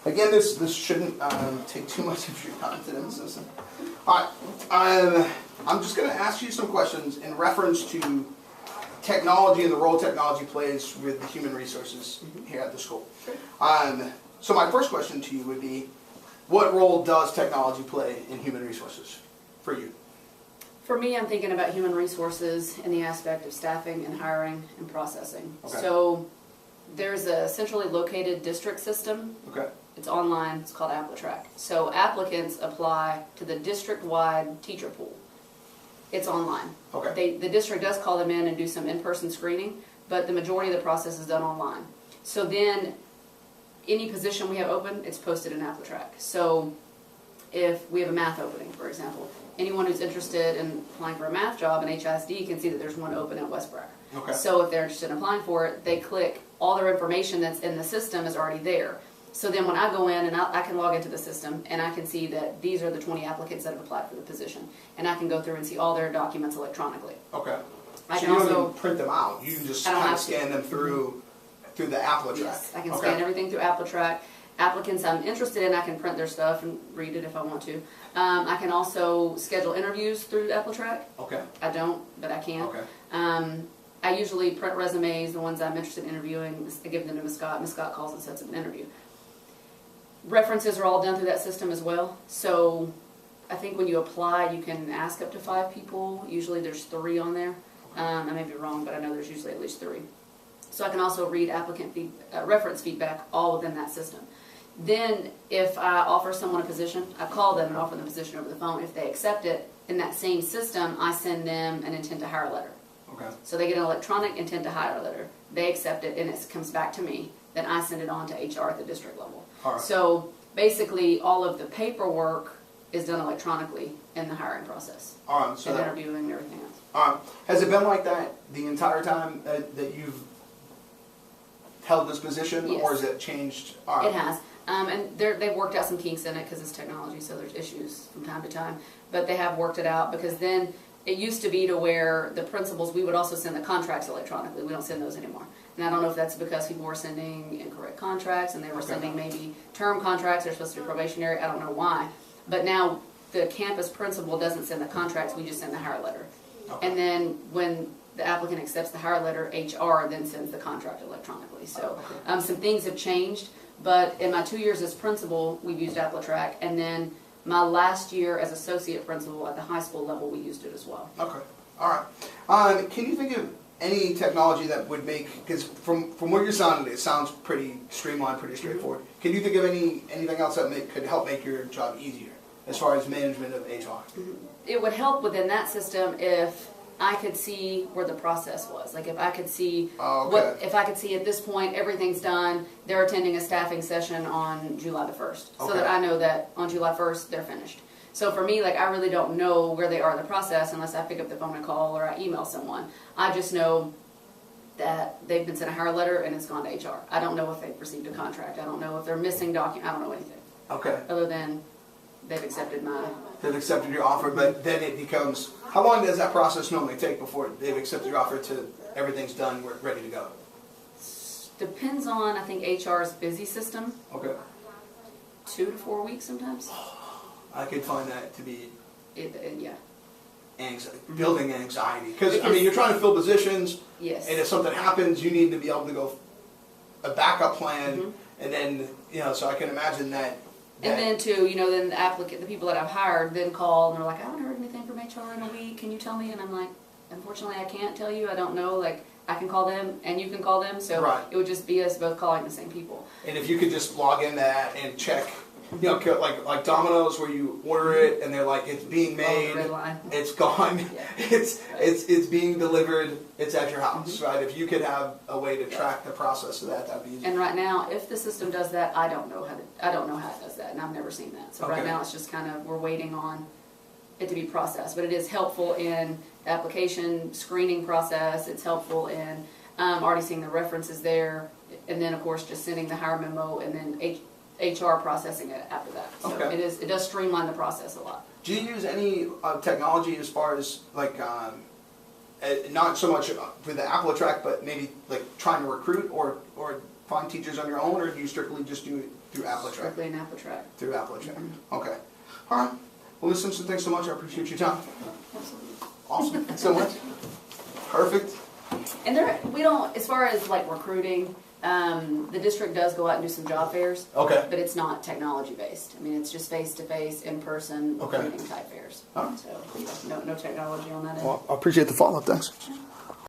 Again, this shouldn't take too much of your time today, Susan. All right, I'm just going to ask you some questions in reference to technology and the role technology plays with the human resources here at the school. So my first question to you would be, what role does technology play in human resources for you? For me, I'm thinking about human resources in the aspect of staffing and hiring and processing. Okay. So there's a centrally located district system. Okay. It's online. It's called AppleTrack. So applicants apply to the district-wide teacher pool. It's online. Okay. The district does call them in and do some in-person screening, but the majority of the process is done online. So then any position we have open, it's posted in AppleTrack. So if we have a math opening, for example, anyone who's interested in applying for a math job in HISD can see that there's one open at West Brack. Okay. So if they're interested in applying for it, they click, all their information that's in the system is already there. So then when I go in and I can log into the system and I can see that these are the 20 applicants that have applied for the position. And I can go through and see all their documents electronically. Okay. I So can you don't also even print them out. You can just I don't kind of have to. scan them through the AppleTrack. Yes, I can Okay. scan everything through AppleTrack. Applicants I'm interested in, I can print their stuff and read it if I want to. I can also schedule interviews through AppleTrack. Okay. I don't, but I can. Okay. I usually print resumes, the ones I'm interested in interviewing, I give them to Ms. Scott. Ms. Scott calls and sets up an interview. References are all done through that system as well. So I think when you apply, you can ask up to 5 people. Usually there's 3 on there. I may be wrong, but I know there's usually at least 3. So I can also read applicant reference feedback all within that system. Then if I offer someone a position, I call them and offer them a position over the phone. If they accept it, in that same system, I send them an intent to hire letter. Okay. So they get an electronic intent to hire letter. They accept it and it comes back to me. Then I send it on to HR at the district level. All right. So basically all of the paperwork is done electronically in the hiring process. All right. So and that, interviewing and everything else. all right. Has it been like that the entire time that you've held this position, Yes. or has it changed? All right. It has. And they've worked out some kinks in it because it's technology, so there's issues from time to time. But they have worked it out because then it used to be to where the principals, we would also send the contracts electronically. We don't send those anymore. And I don't know if that's because people were sending incorrect contracts and they were Okay. sending maybe term contracts. They're supposed to be probationary. I don't know why. But now the campus principal doesn't send the contracts. We just send the hire letter. Okay. And then when the applicant accepts the hire letter, HR then sends the contract electronically. So Okay. some things have changed. But in my 2 years as principal, we've used AppleTrack. And then my last year as associate principal at the high school level, we used it as well. Okay. All right. Can you think of any technology that would make, because from what you're sounding, it sounds pretty streamlined, pretty straightforward. Can you think of anything else that could help make your job easier as far as management of HR? It would help within that system if I could see where the process was. Like if I could see if I could see at this point everything's done, they're attending a staffing session on July the 1st. So Okay. that I know that on July 1st they're finished. So for me, like I really don't know where they are in the process unless I pick up the phone and call or I email someone. I just know that they've been sent a hire letter and it's gone to HR. I don't know if they've received a contract. I don't know if they're missing document. I don't know anything Okay. other than they've accepted my. They've accepted your offer, but then it becomes, how long does that process normally take before they've accepted your offer to everything's done, we're ready to go? Depends on, I think, HR's busy system. Okay. 2 to 4 weeks sometimes. I could find that to be Yeah. building anxiety. Because, I Because- mean, you're trying to fill positions, Yes. and if something happens, you need to be able to go a backup plan, Mhm. and then, so I can imagine that. And then too, then the applicant, the people that I've hired, then call and they're like, I haven't heard anything from HR in a week. Can you tell me? And I'm like, unfortunately, I can't tell you. I don't know. Like, I can call them and you can call them. So Right. it would just be us both calling the same people. And if you could just log in that and check, like Domino's where you order it and they're like, it's being made, the red line. it's gone, Yeah. it's being delivered, it's at your house, right? If you could have a way to track the process of that, that'd be easy. And right now, if the system does that, I don't know how it does that, and I've never seen that. So right Okay. now, it's just kind of we're waiting on it to be processed. But it is helpful in the application screening process. It's helpful in already seeing the references there, and then of course just sending the hire memo, and then HR processing it after that. So Okay. it does streamline the process a lot. Do you use any technology as far as like, not so much with the AppleTrack, but maybe like trying to recruit or find teachers on your own, or do you strictly just do it through AppleTrack? Strictly an Apple track. Through AppleTrack. Okay. All right. Well, Ms. Simpson, thanks so much. I appreciate your time. Awesome. Thanks so much. Perfect. And we don't, as far as like recruiting, the district does go out and do some job fairs. Okay. But it's not technology based. I mean, it's just face to face, in person, Okay. recruiting type fairs. All right. So no technology on that end. Well, I appreciate the follow-up. Thanks.